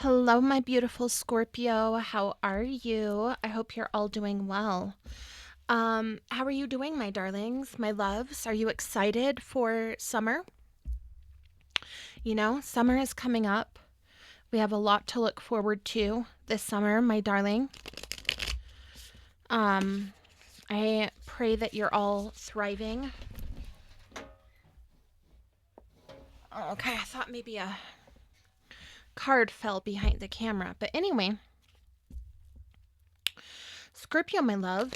Hello, my beautiful Scorpio. How are you? I hope you're all doing well. How are you doing, my darlings, my loves? Are you excited for summer? Summer is coming up. We have a lot to look forward to this summer, my darling. Um, I pray that you're all thriving. Okay, I thought maybe a card fell behind the camera. But anyway, Scorpio, my love,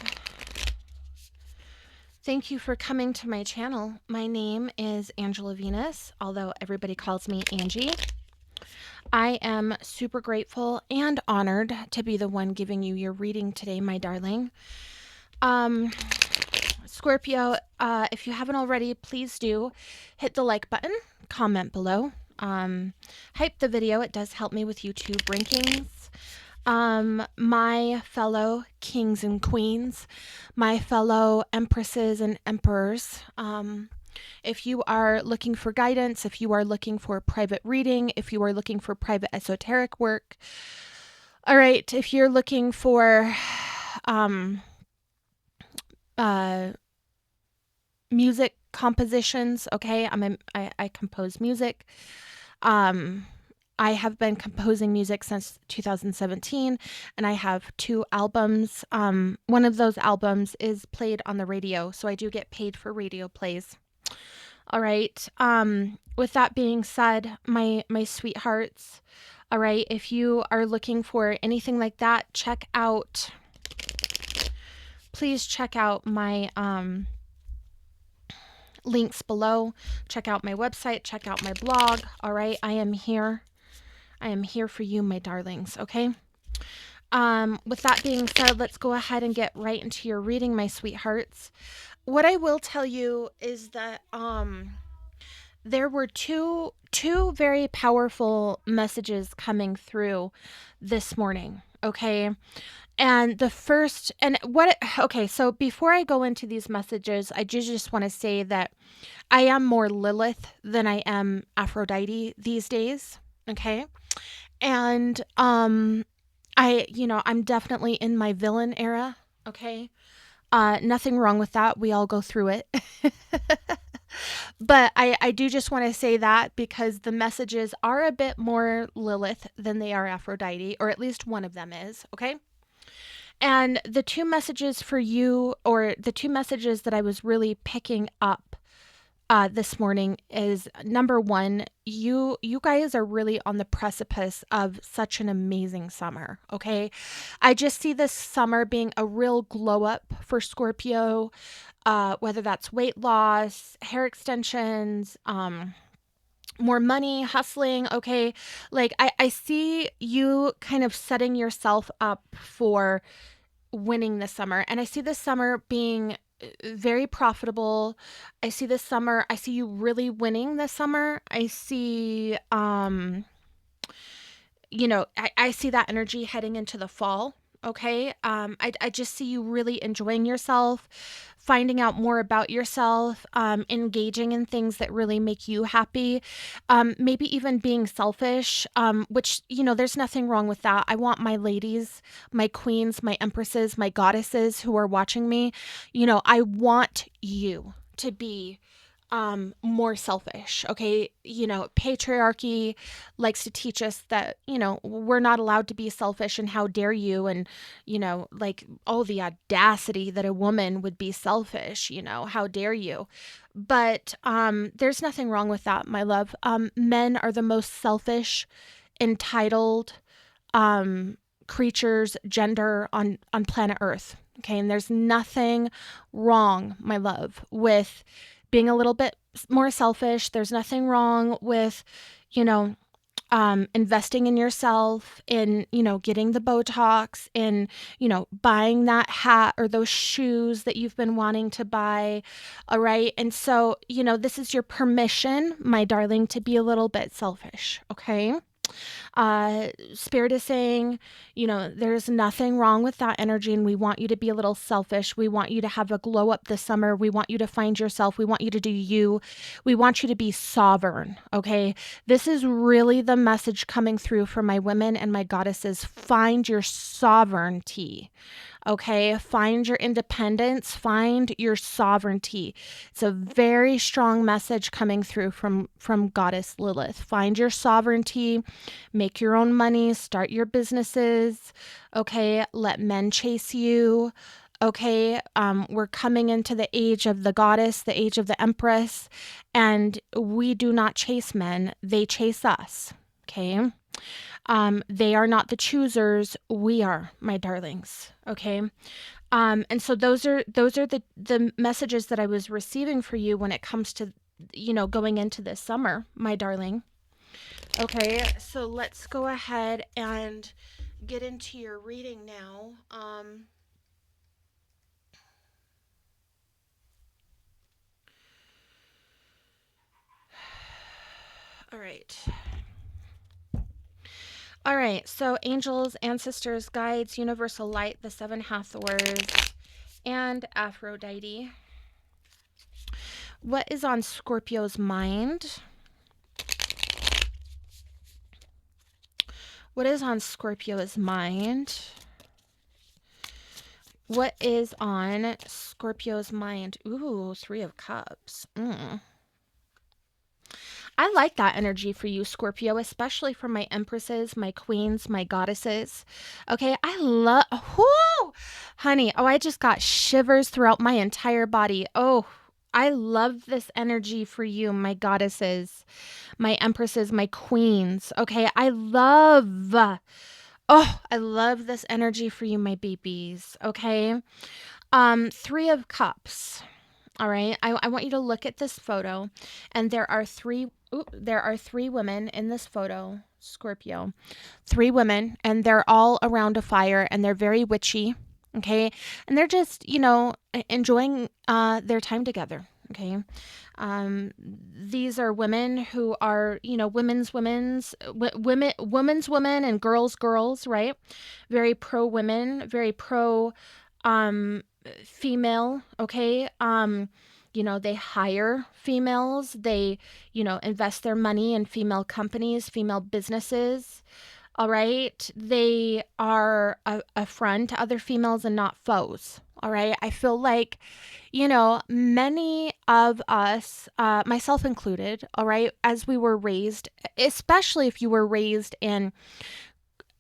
thank you for coming to my channel. My name is Angela Venus, although everybody calls me Angie. I am super grateful and honored to be the one giving you your reading today, my darling. Scorpio, if you haven't already, please do hit the like button, comment below, hype the video. It does help me with YouTube rankings. My fellow kings and queens, my fellow empresses and emperors, if you are looking for guidance, if you are looking for private reading, if you are looking for private esoteric work, all right, if you're looking for music compositions, okay, I compose music. I have been composing music since 2017, and I have 2 albums. One of those albums is played on the radio, so I do get paid for radio plays. All right. With that being said, my sweethearts, all right, if you are looking for anything like that, please check out my links below. Check out my website, check out my blog. All right, I am here for you, my darlings, okay? With that being said, let's go ahead and get right into your reading, my sweethearts. What I will tell you is that there were two very powerful messages coming through this morning, okay? And the first, so before I go into these messages, I just want to say that I am more Lilith than I am Aphrodite these days, okay? And I'm definitely in my villain era, okay? Nothing wrong with that. We all go through it. But I do just want to say that because the messages are a bit more Lilith than they are Aphrodite, or at least one of them is, okay? And the 2 messages for you, or the 2 messages that I was really picking up this morning is, number 1, you guys are really on the precipice of such an amazing summer, okay? I just see this summer being a real glow up for Scorpio, whether that's weight loss, hair extensions, more money, hustling, okay? Like, I see you kind of setting yourself up for winning this summer. And I see this summer being very profitable. I see you really winning this summer. I see, I see that energy heading into the fall. Okay. I just see you really enjoying yourself, finding out more about yourself, engaging in things that really make you happy, maybe even being selfish, which, there's nothing wrong with that. I want my ladies, my queens, my empresses, my goddesses who are watching me, I want you to be more selfish. Okay. Patriarchy likes to teach us that, we're not allowed to be selfish, and how dare you? And, like, oh, the audacity that a woman would be selfish, how dare you? But there's nothing wrong with that, my love. Men are the most selfish, entitled creatures, gender on planet Earth. Okay. And there's nothing wrong, my love, with being a little bit more selfish. There's nothing wrong with, investing in yourself, in, getting the Botox, in, buying that hat or those shoes that you've been wanting to buy. All right. And so, this is your permission, my darling, to be a little bit selfish. Okay. Spirit is saying, there's nothing wrong with that energy, and we want you to be a little selfish. We want you to have a glow up this summer. We want you to find yourself. We want you to do you. We want you to be sovereign. Okay. This is really the message coming through for my women and my goddesses. Find your sovereignty. Okay, find your independence, find your sovereignty. It's a very strong message coming through from Goddess Lilith. Find your sovereignty, make your own money, start your businesses. Okay, let men chase you. Okay, we're coming into the age of the goddess, the age of the empress, and we do not chase men, they chase us. Okay. They are not the choosers. We are, my darlings. Okay. And so those are the messages that I was receiving for you when it comes to, going into this summer, my darling. Okay. So let's go ahead and get into your reading now. All right. All right, so angels, ancestors, guides, universal light, the seven Hathors, and Aphrodite. What is on Scorpio's mind? What is on Scorpio's mind? What is on Scorpio's mind? Ooh, Three of Cups. I like that energy for you, Scorpio, especially for my empresses, my queens, my goddesses. Okay, I love, honey, I just got shivers throughout my entire body. Oh, I love this energy for you, my goddesses, my empresses, my queens. Okay, I love this energy for you, my babies. Okay, Three of Cups. All right, I want you to look at this photo, and there are three women in this photo, Scorpio. Three women, and they're all around a fire, and they're very witchy, okay? And they're just, enjoying their time together, okay? These are women who are, women's women, and girls, right? Very pro women, very pro female, okay? They hire females, they, invest their money in female companies, female businesses. All right. They are a friend to other females and not foes. All right. I feel like, many of us, myself included, all right, as we were raised, especially if you were raised in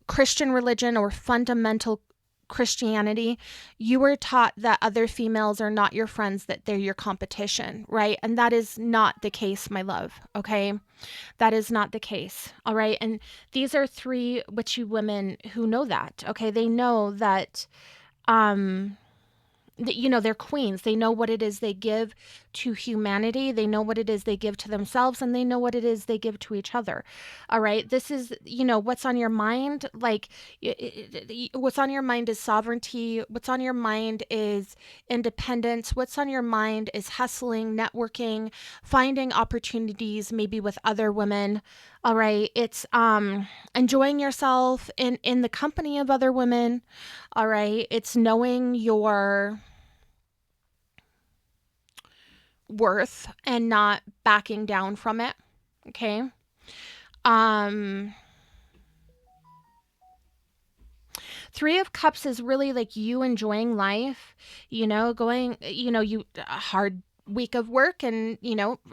Christian religion or fundamental Christianity, you were taught that other females are not your friends, that they're your competition, right? And that is not the case, my love, okay? That is not the case, all right? And these are three witchy women who know that, okay? They know that, they're queens. They know what it is they give to humanity. They know what it is they give to themselves, and they know what it is they give to each other. All right. This is, what's on your mind. Like, what's on your mind is sovereignty. What's on your mind is independence. What's on your mind is hustling, networking, finding opportunities, maybe with other women. All right. It's enjoying yourself in the company of other women. All right. It's knowing your worth and not backing down from it. Okay. Three of Cups is really like you enjoying life, going, you a hard week of work, and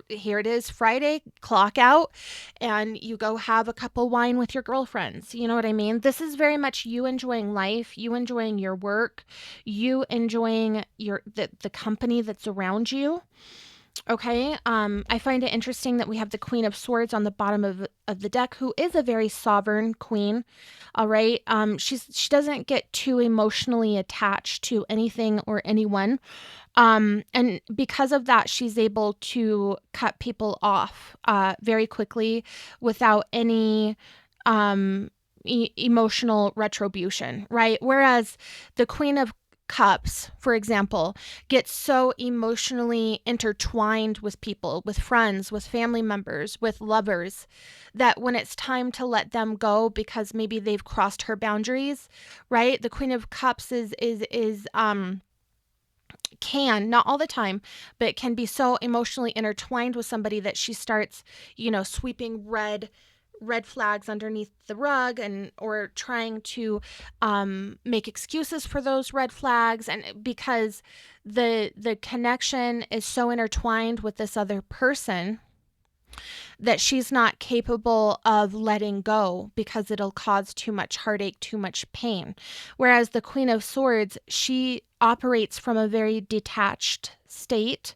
here it is, Friday, clock out, and you go have a cup of wine with your girlfriends. You know what I mean? This is very much you enjoying life, you enjoying your work, you enjoying the company that's around you. Okay. I find it interesting that we have the Queen of Swords on the bottom of the deck, who is a very sovereign queen. All right. She doesn't get too emotionally attached to anything or anyone. And because of that, she's able to cut people off very quickly without any emotional retribution, right? Whereas the Queen of Cups, for example, gets so emotionally intertwined with people, with friends, with family members, with lovers, that when it's time to let them go because maybe they've crossed her boundaries, right? The Queen of Cups can, not all the time, but it can be so emotionally intertwined with somebody that she starts, sweeping red flags underneath the rug, and or trying to make excuses for those red flags, and because the connection is so intertwined with this other person that she's not capable of letting go because it'll cause too much heartache, too much pain. Whereas the Queen of Swords, she operates from a very detached state.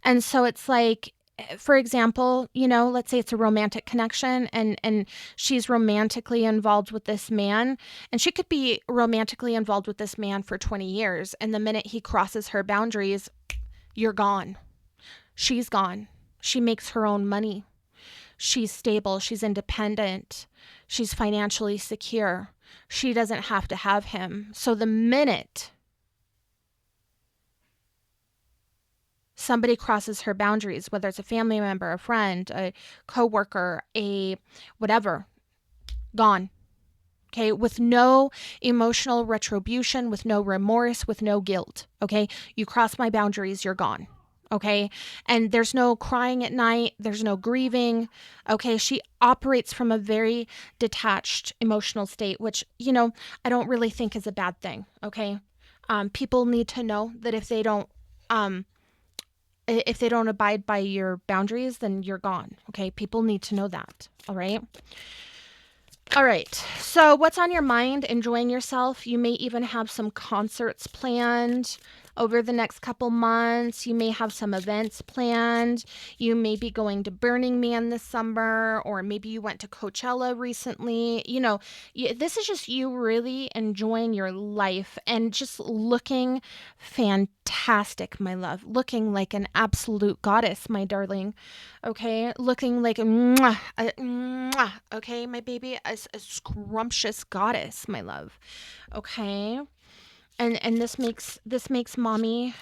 And so it's like, for example, let's say it's a romantic connection, and she's romantically involved with this man, and she could be romantically involved with this man for 20 years. And the minute he crosses her boundaries, you're gone. She's gone. She makes her own money. She's stable. She's independent. She's financially secure. She doesn't have to have him. So the minute somebody crosses her boundaries, whether it's a family member, a friend, a coworker, a whatever, gone. Okay, with no emotional retribution, with no remorse, with no guilt. Okay, you cross my boundaries, you're gone. Okay, and there's no crying at night, there's no grieving. Okay, she operates from a very detached emotional state, which, I don't really think is a bad thing. Okay, people need to know that if they don't abide by your boundaries, then you're gone. Okay, people need to know that. All right. All right, so what's on your mind? Enjoying yourself. You may even have some concerts planned over the next couple months. You may have some events planned. You may be going to Burning Man this summer, or maybe you went to Coachella recently. This is just you really enjoying your life and just looking fantastic, my love. Looking like an absolute goddess, my darling. Okay, looking like okay, my baby, a scrumptious goddess, my love. Okay, and this makes mommy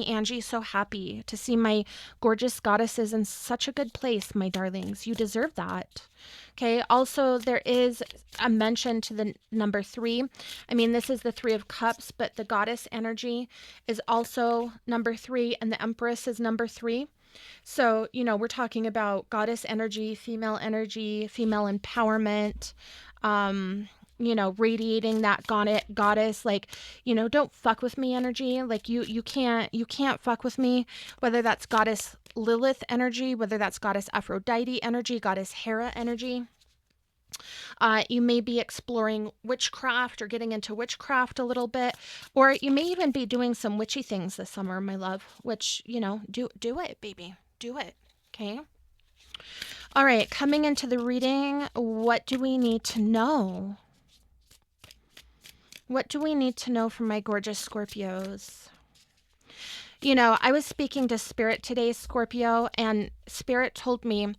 Angie so happy to see my gorgeous goddesses in such a good place, my darlings. You deserve that. Okay, also there is a mention to the number 3. I mean, this is the 3 of Cups, but the goddess energy is also number 3, and the Empress is number 3. So, we're talking about goddess energy, female empowerment, radiating that goddess, like, don't fuck with me energy. Like you can't fuck with me, whether that's goddess Lilith energy, whether that's goddess Aphrodite energy, goddess Hera energy. You may be exploring witchcraft or getting into witchcraft a little bit, or you may even be doing some witchy things this summer, my love, which, do it, baby. Do it. Okay. All right. Coming into the reading, what do we need to know? What do we need to know from my gorgeous Scorpios? I was speaking to Spirit today, Scorpio, and Spirit told me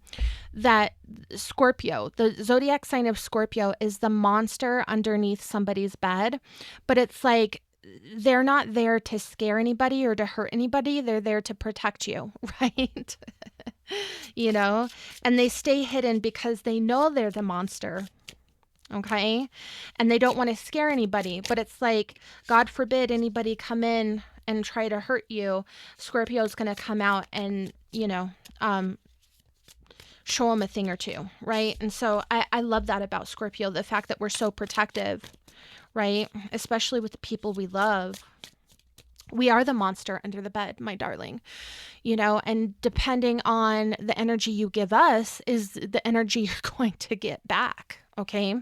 that Scorpio, the zodiac sign of Scorpio, is the monster underneath somebody's bed. But it's like, they're not there to scare anybody or to hurt anybody. They're there to protect you, right? And they stay hidden because they know they're the monster. Okay. And they don't want to scare anybody, but it's like, God forbid anybody come in and try to hurt you. Scorpio's going to come out and, show them a thing or two. Right. And so I love that about Scorpio, the fact that we're so protective, right? Especially with the people we love. We are the monster under the bed, my darling, and depending on the energy you give us is the energy you're going to get back. Okay.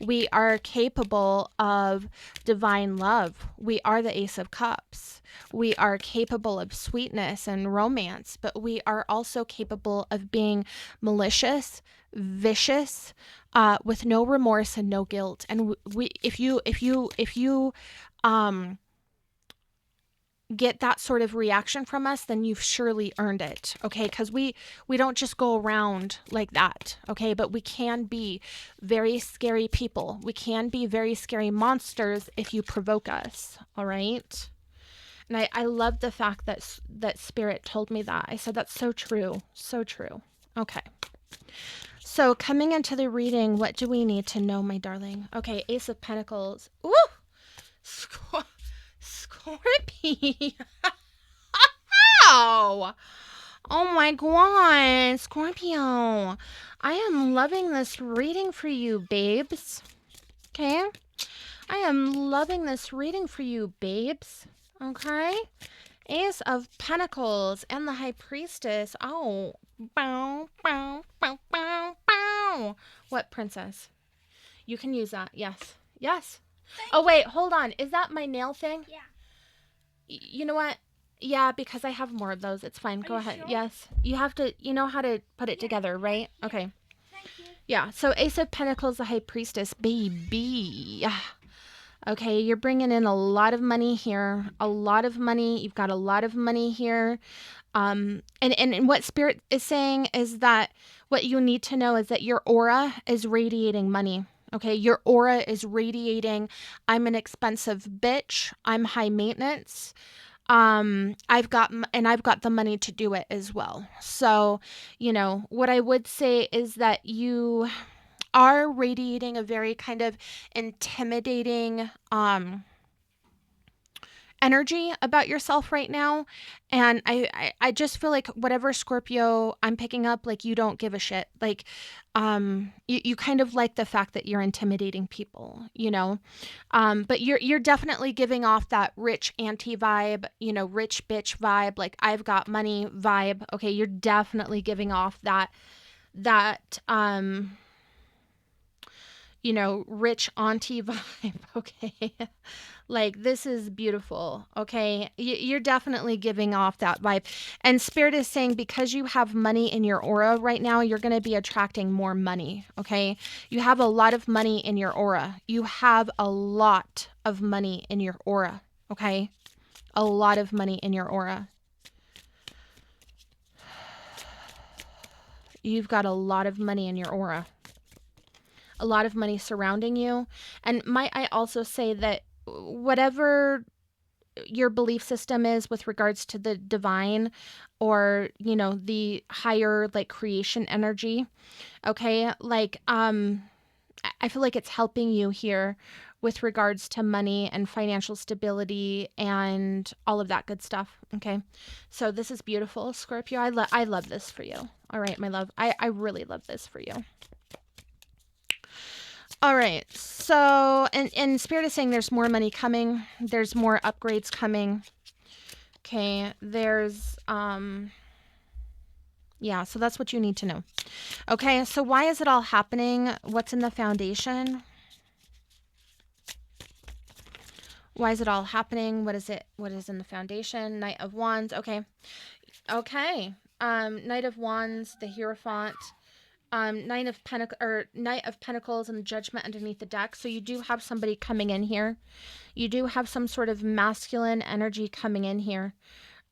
We are capable of divine love. We are the Ace of Cups. We are capable of sweetness and romance, but we are also capable of being malicious, vicious, with no remorse and no guilt. And if you get that sort of reaction from us, then you've surely earned it, okay? Because we don't just go around like that, okay? But we can be very scary people. We can be very scary monsters if you provoke us, all right? And I love the fact that Spirit told me that. I said, that's so true. So true. Okay. So coming into the reading, what do we need to know, my darling? Okay, Ace of Pentacles. Ooh! Scorpio. Oh my God, Scorpio. I am loving this reading for you, babes. Okay? I am loving this reading for you, babes. Okay? Ace of Pentacles and the High Priestess. Oh. Bow, bow, bow, bow, bow. What, princess? You can use that. Yes. Yes. Oh, wait. Hold on. Is that my nail thing? Yeah. You know what? Yeah, because I have more of those. It's fine. Go ahead. Sure? Yes. You have to, you know how to put it together, right? Yeah. Okay. Thank you. Yeah. So Ace of Pentacles, the High Priestess, baby. Okay, you're bringing in a lot of money here. A lot of money. You've got a lot of money here. And what Spirit is saying is that what you need to know is that your aura is radiating money. Okay, your aura is radiating, I'm an expensive bitch. I'm high maintenance. I've got the money to do it as well. So, you know, what I would say is that you are radiating a very kind of intimidating, energy about yourself right now. And I just feel like whatever Scorpio I'm picking up, like you don't give a shit. Like, you kind of like the fact that you're intimidating people, you know? But you're definitely giving off that rich auntie vibe, you know, rich bitch vibe, like I've got money vibe. Okay. You're definitely giving off that, you know, rich auntie vibe. Okay. Like, this is beautiful. Okay. You're definitely giving off that vibe. And Spirit is saying because you have money in your aura right now, you're going to be attracting more money. Okay. You have a lot of money in your aura. You have a lot of money in your aura. Okay. A lot of money in your aura. You've got a lot of money in your aura. A lot of money surrounding you. And might I also say that whatever your belief system is with regards to the divine or, you know, the higher like creation energy, okay, like I feel like it's helping you here with regards to money and financial stability and all of that good stuff. Okay, so this is beautiful, Scorpio. I love this for you. All right, my love, I really love this for you. All right, so, and Spirit is saying there's more money coming. There's more upgrades coming. Okay, there's, yeah, so that's what you need to know. Okay, so why is it all happening? What's in the foundation? Why is it all happening? What is it? What is in the foundation? Knight of Wands. Okay. Okay. Knight of Wands, the Hierophant. Knight of Pentacles and the Judgment underneath the deck. So you do have somebody coming in here. You do have some sort of masculine energy coming in here.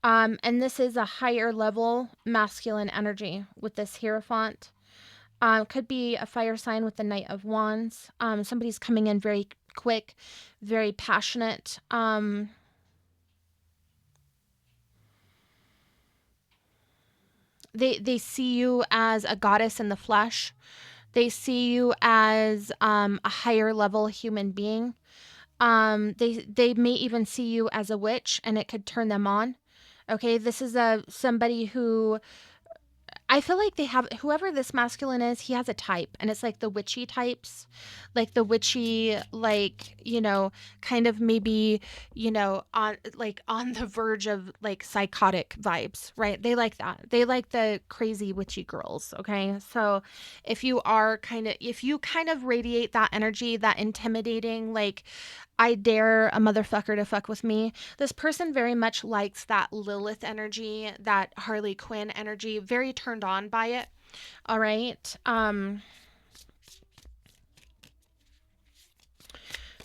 And this is a higher level masculine energy with this Hierophant. Could be a fire sign with the Knight of Wands. Somebody's coming in very quick, very passionate. They see you as a goddess in the flesh. They see you as a higher level human being. They may even see you as a witch, and it could turn them on. Okay, this is somebody who I feel like they have, whoever this masculine is, he has a type, and it's like the witchy types, like the witchy, like, you know, kind of maybe, you know, on the verge of like psychotic vibes, right? They like that. They like the crazy witchy girls. Okay. So if you kind of radiate that energy, that intimidating, like, I dare a motherfucker to fuck with me. This person very much likes that Lilith energy, that Harley Quinn energy, very turned on by it. All right.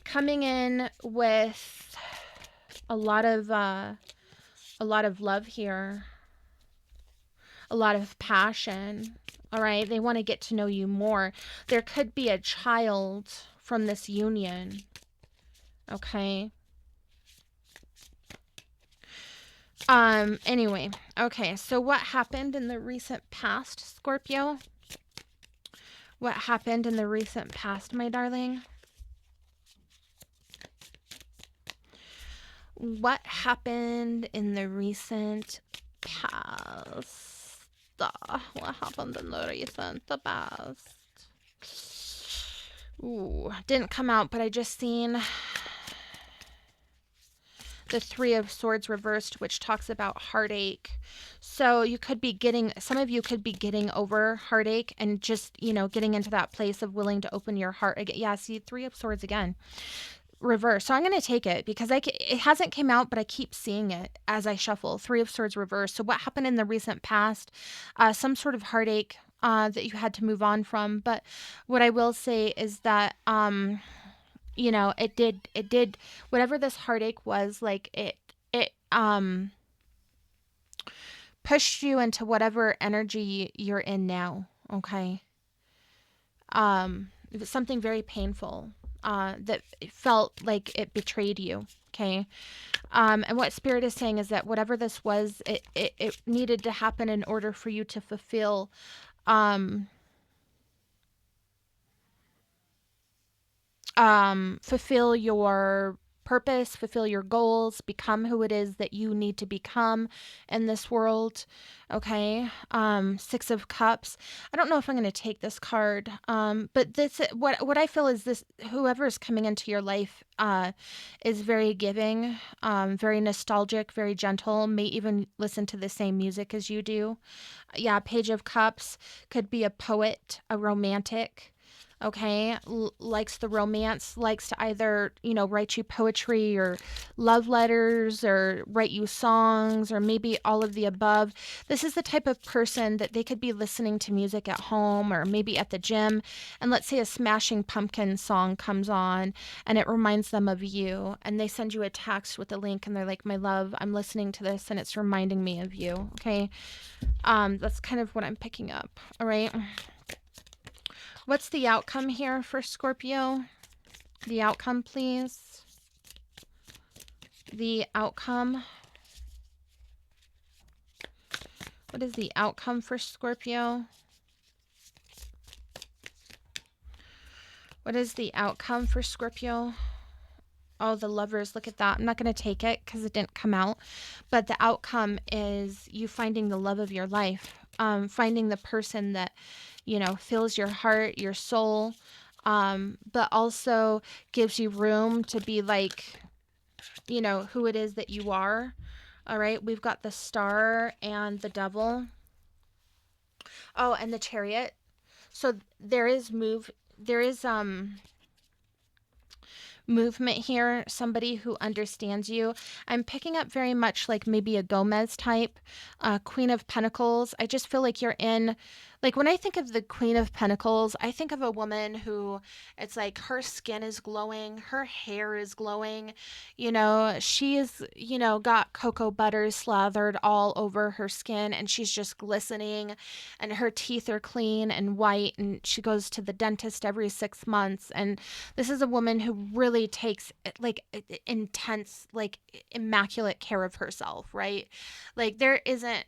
Coming in with a lot of A lot of love here, a lot of passion. All right. They want to get to know you more. There could be a child from this union. Okay. Anyway, okay. So what happened in the recent past, Scorpio? What happened in the recent past, my darling? What happened in the recent past? What happened in the recent past? Ooh, didn't come out, but I just seen the Three of Swords reversed, which talks about heartache. So you could be getting, some of you could be getting over heartache and just, getting into that place of willing to open your heart again. Yeah, see, Three of Swords again. Reverse. So I'm going to take it because it hasn't came out, but I keep seeing it as I shuffle. Three of Swords reverse. So what happened in the recent past? Some sort of heartache that you had to move on from. But what I will say is that it did whatever this heartache was, like it pushed you into whatever energy you're in now. Okay. It was something very painful that felt like it betrayed you. Okay. And what Spirit is saying is that whatever this was, it needed to happen in order for you to fulfill fulfill your purpose, fulfill your goals, become who it is that you need to become in this world. Okay. Six of Cups. I don't know if I'm going to take this card. But this, what I feel is this, whoever is coming into your life, is very giving, very nostalgic, very gentle, may even listen to the same music as you do. Yeah. Page of Cups could be a poet, a romantic. Okay, likes the romance, likes to either, write you poetry or love letters or write you songs or maybe all of the above. This is the type of person that they could be listening to music at home or maybe at the gym. And let's say a Smashing Pumpkin song comes on and it reminds them of you. And they send you a text with a link and they're like, my love, I'm listening to this and it's reminding me of you. Okay, that's kind of what I'm picking up. All right. What's the outcome here for Scorpio? The outcome, please. The outcome. What is the outcome for Scorpio? What is the outcome for Scorpio? Oh, the Lovers. Look at that. I'm not going to take it because it didn't come out. But the outcome is you finding the love of your life. Finding the person that, fills your heart, your soul, but also gives you room to be like, who it is that you are. All right. We've got the Star and the Devil. Oh, and the Chariot. So there is movement here, somebody who understands you. I'm picking up very much like maybe a Gomez type, Queen of Pentacles. I just feel like you're in, like when I think of the Queen of Pentacles, I think of a woman who it's like her skin is glowing, her hair is glowing, she's, got cocoa butter slathered all over her skin and she's just glistening and her teeth are clean and white and she goes to the dentist every 6 months. And this is a woman who really takes like intense, like immaculate care of herself, right? Like there isn't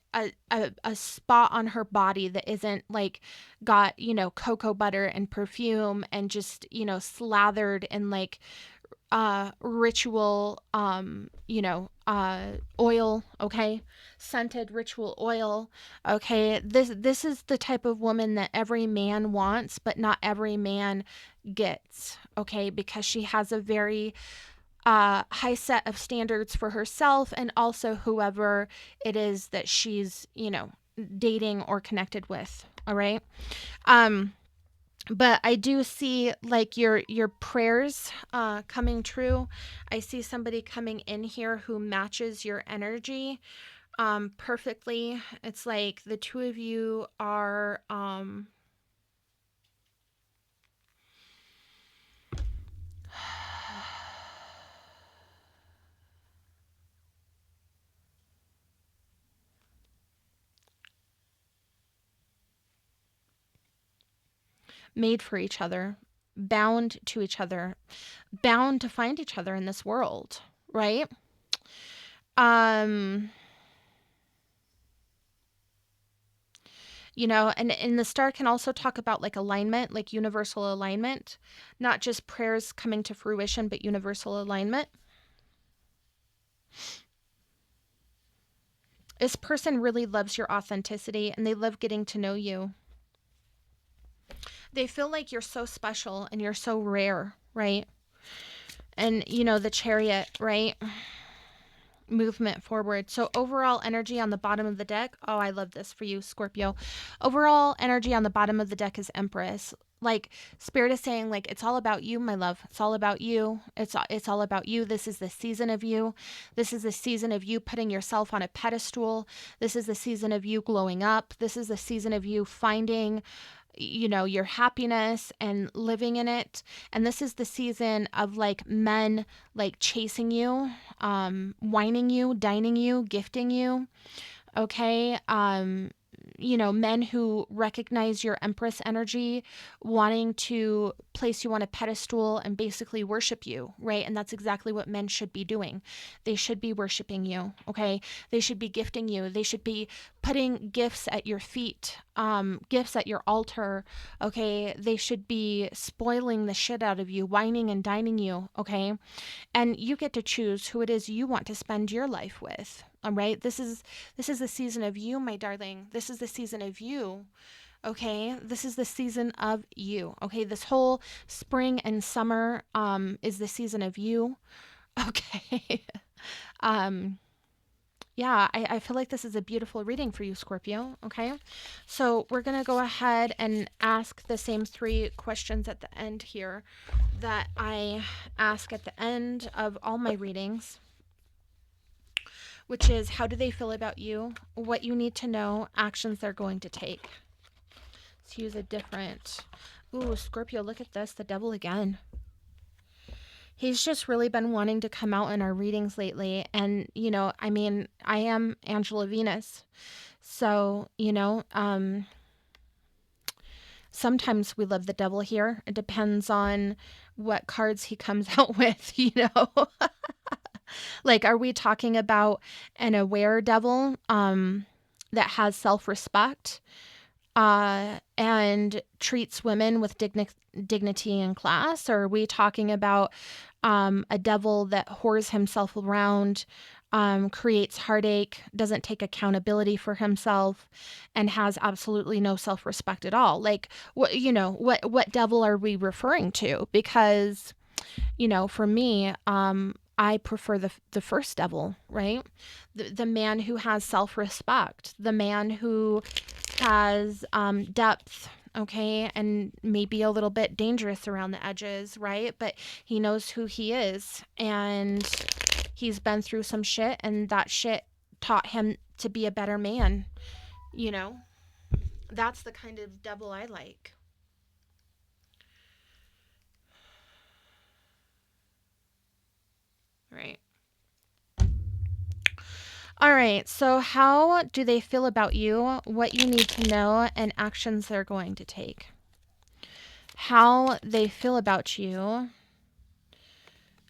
a spot on her body that isn't like got, cocoa butter and perfume and just, slathered in like ritual oil, okay, scented ritual oil. Okay, this is the type of woman that every man wants but not every man gets, okay, because she has a very high set of standards for herself and also whoever it is that she's dating or connected with. All right. But I do see like your prayers coming true. I see somebody coming in here who matches your energy perfectly. It's like the two of you are made for each other, bound to each other, bound to find each other in this world, right? Um, and the star can also talk about like alignment, like universal alignment, not just prayers coming to fruition, but universal alignment. This person really loves your authenticity and they love getting to know you. They feel like you're so special and you're so rare, right? And, the Chariot, right? Movement forward. So overall energy on the bottom of the deck. Oh, I love this for you, Scorpio. Overall energy on the bottom of the deck is Empress. Like Spirit is saying, like, it's all about you, my love. It's all about you. It's all about you. This is the season of you. This is the season of you putting yourself on a pedestal. This is the season of you glowing up. This is the season of you finding your happiness and living in it. And this is the season of like men like chasing you, whining you, dining you, gifting you. Okay. Men who recognize your Empress energy, wanting to place you on a pedestal and basically worship you, right? And that's exactly what men should be doing. They should be worshiping you, okay? They should be gifting you. They should be putting gifts at your feet, gifts at your altar, okay? They should be spoiling the shit out of you, whining and dining you, okay? And you get to choose who it is you want to spend your life with. All right. This is the season of you, my darling. This is the season of you. Okay. This is the season of you. Okay. This whole spring and summer is the season of you. Okay. Yeah, I feel like this is a beautiful reading for you, Scorpio. Okay. So we're going to go ahead and ask the same 3 questions at the end here that I ask at the end of all my readings, which is how do they feel about you, what you need to know, actions they're going to take. Let's use a different... Ooh, Scorpio, look at this, the devil again. He's just really been wanting to come out in our readings lately. And, I am Angila Venus. So, sometimes we love the devil here. It depends on what cards he comes out with, Like, are we talking about an aware devil that has self-respect and treats women with dignity and class? Or are we talking about a devil that whores himself around, creates heartache, doesn't take accountability for himself, and has absolutely no self-respect at all? Like, what devil are we referring to? Because, for me, I prefer the first devil, right? The man who has self-respect, the man who has depth, okay, and maybe a little bit dangerous around the edges, right? But he knows who he is, and he's been through some shit, and that shit taught him to be a better man, That's the kind of devil I like. Right. All right. So how do they feel about you, what you need to know, and actions they're going to take? How they feel about you.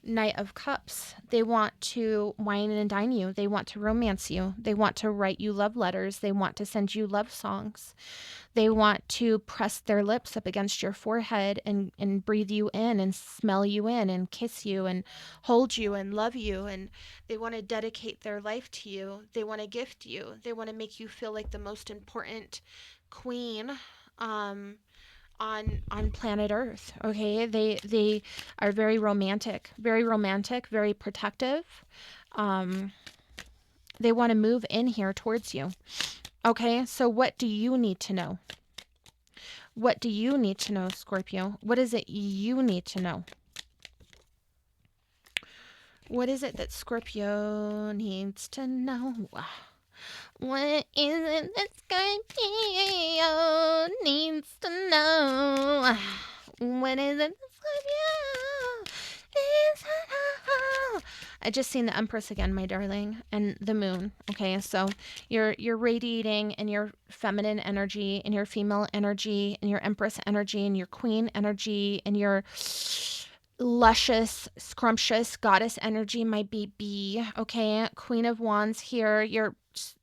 Knight of Cups. They want to wine and dine you. They want to romance you. They want to write you love letters. They want to send you love songs. They want to press their lips up against your forehead and breathe you in and smell you in and kiss you and hold you and love you. And they want to dedicate their life to you. They want to gift you. They want to make you feel like the most important queen on planet Earth. Okay, they are very romantic, very protective. They want to move in here towards you. Okay, so what do you need to know? What do you need to know, Scorpio? What is it you need to know? What is it that Scorpio needs to know? What is it that Scorpio needs to know? What is it that Scorpio needs to know? I just seen the Empress again, my darling, and the moon. Okay, so you're radiating in your feminine energy, in your female energy, in your Empress energy, in your Queen energy, in your luscious, scrumptious goddess energy, my baby. Okay, Queen of Wands here.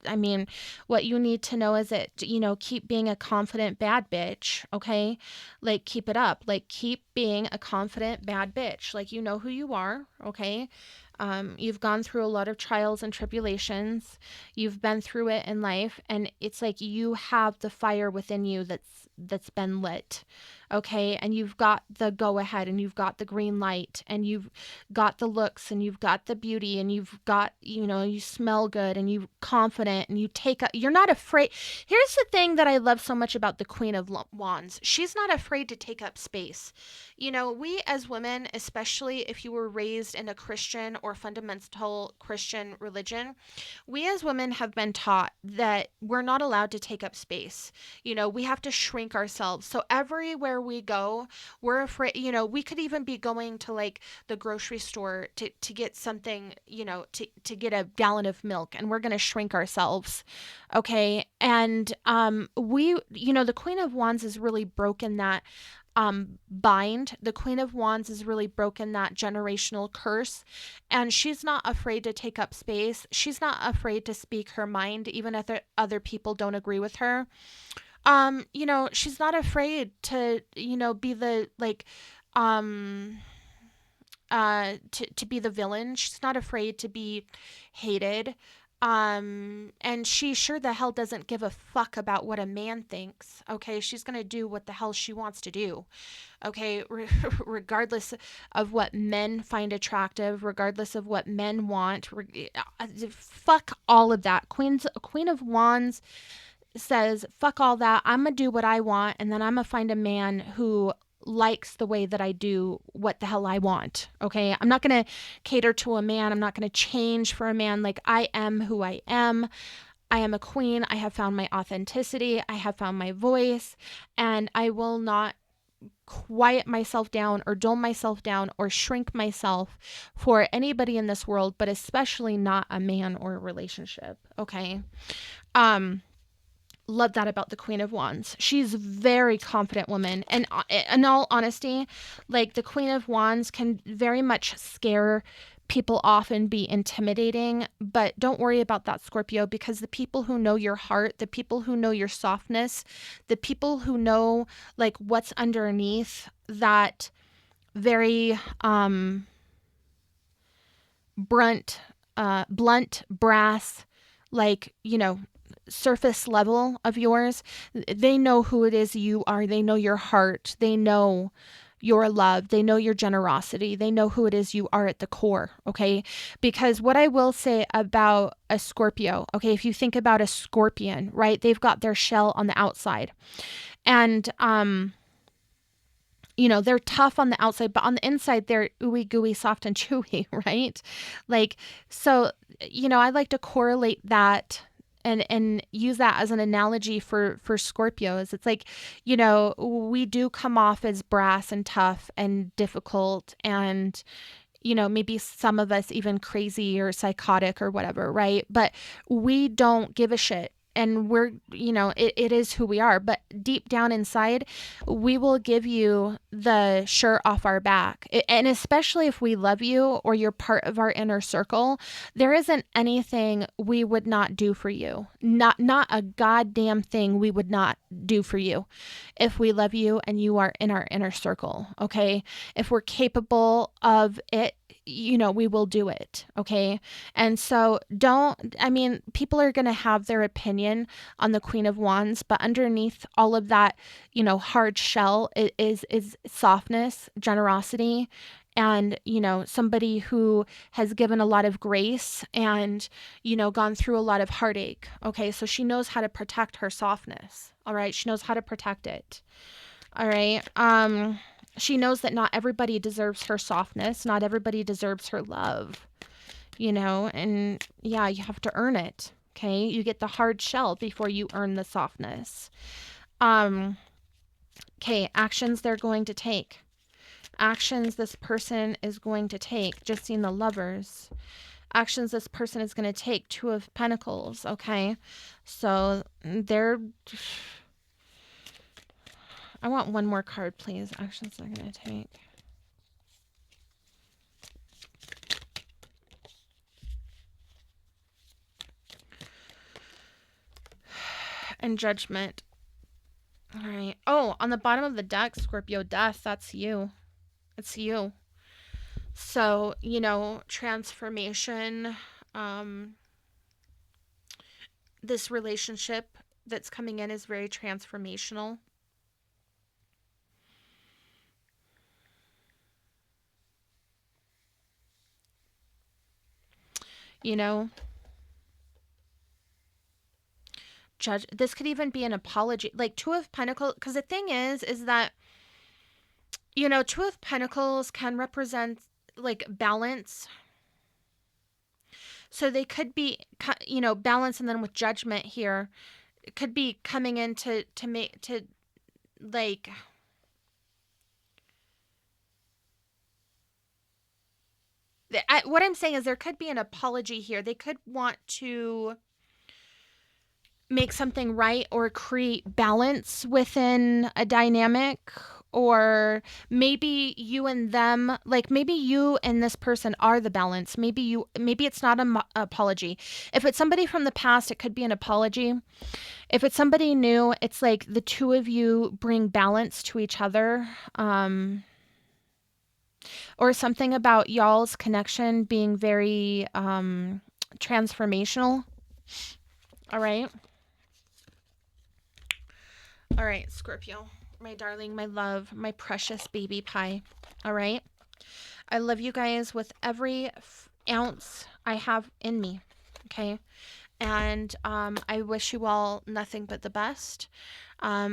I mean, what you need to know is that, keep being a confident bad bitch, okay? Like, keep it up. Like, keep being a confident bad bitch. Like, you know who you are, okay? You've gone through a lot of trials and tribulations. You've been through it in life, and it's like you have the fire within you that's been lit, okay? And you've got the go ahead, and you've got the green light, and you've got the looks, and you've got the beauty, and you've got, you smell good, and you're confident, and you're not afraid. Here's the thing that I love so much about the Queen of Wands. She's not afraid to take up space. We as women, especially if you were raised in a Christian or fundamental Christian religion, we as women have been taught that we're not allowed to take up space. We have to shrink ourselves. So everywhere we go, we're afraid, we could even be going to like the grocery store to get something, to get a gallon of milk, and we're going to shrink ourselves. Okay. And the Queen of Wands has really broken that bind. The Queen of Wands has really broken that generational curse, and she's not afraid to take up space. She's not afraid to speak her mind, even if other people don't agree with her. She's not afraid to, be the like, to be the villain. She's not afraid to be hated. And she sure the hell doesn't give a fuck about what a man thinks. Okay, she's gonna do what the hell she wants to do. Okay, regardless of what men find attractive, regardless of what men want. Fuck all of that. Queen of Wands says, fuck all that. I'm gonna do what I want, and then I'm gonna find a man who likes the way that I do what the hell I want. Okay. I'm not going to cater to a man. I'm not going to change for a man. Like, I am who I am. I am a queen. I have found my authenticity. I have found my voice, and I will not quiet myself down or dull myself down or shrink myself for anybody in this world, but especially not a man or a relationship. Okay. Love that about the Queen of Wands. She's a very confident woman. And in all honesty, like, the Queen of Wands can very much scare people off and be intimidating, but don't worry about that, Scorpio, because the people who know your heart, the people who know your softness, the people who know like what's underneath that very blunt brass, like, surface level of yours, they know who it is you are. They know your heart. They know your love. They know your generosity. They know who it is you are at the core. Okay. Because what I will say about a Scorpio, okay, if you think about a scorpion, right, they've got their shell on the outside, and, they're tough on the outside, but on the inside, they're ooey gooey, soft and chewy, right? Like, so, I like to correlate that and use that as an analogy for Scorpios. It's like, we do come off as brass and tough and difficult, and, maybe some of us even crazy or psychotic or whatever, right? But we don't give a shit. And we're, it is who we are. But deep down inside, we will give you the shirt off our back. And especially if we love you or you're part of our inner circle, there isn't anything we would not do for you. Not a goddamn thing we would not do for you if we love you and you are in our inner circle. Okay. If we're capable of it, we will do it. Okay. And so people are going to have their opinion on the Queen of Wands, but underneath all of that, hard shell is softness, generosity, and, somebody who has given a lot of grace and, gone through a lot of heartache. Okay. So she knows how to protect her softness. All right. She knows how to protect it. All right. She knows that not everybody deserves her softness. Not everybody deserves her love, and yeah, you have to earn it. Okay. You get the hard shell before you earn the softness. Okay. Actions they're going to take. Actions this person is going to take. Just seeing the Lovers. Actions this person is going to take. Two of Pentacles, okay? So they're... I want one more card, please. Actions they're going to take. And Judgment. All right. Oh, on the bottom of the deck, Scorpio, Death. That's you. It's you. So, you know, transformation. This relationship that's coming in is very transformational. You know, this could even be an apology, like Two of Pentacles, because the thing is that, you know, Two of Pentacles can represent like balance. So they could be, you know, balance, and then with Judgment here, it could be coming in to make, to like, what I'm saying is there could be an apology here. They could want to make something right or create balance within a dynamic, or maybe you and them, like maybe you and this person are the balance. Maybe it's not an apology. If it's somebody from the past, it could be an apology. If it's somebody new, it's like the two of you bring balance to each other, or something about y'all's connection being very transformational. All right. All right, Scorpio, my darling, my love, my precious baby pie. All right. I love you guys with every ounce I have in me. Okay. And I wish you all nothing but the best.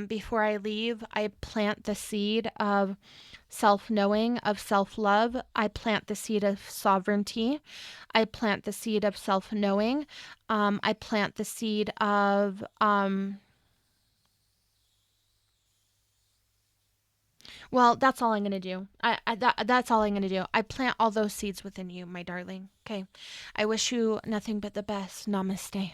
Before I leave, I plant the seed of self-knowing, of self-love. I plant the seed of sovereignty. I plant the seed of self-knowing. I plant the seed of... well, that's all I'm going to do. That's all I'm going to do. I plant all those seeds within you, my darling. Okay. I wish you nothing but the best. Namaste.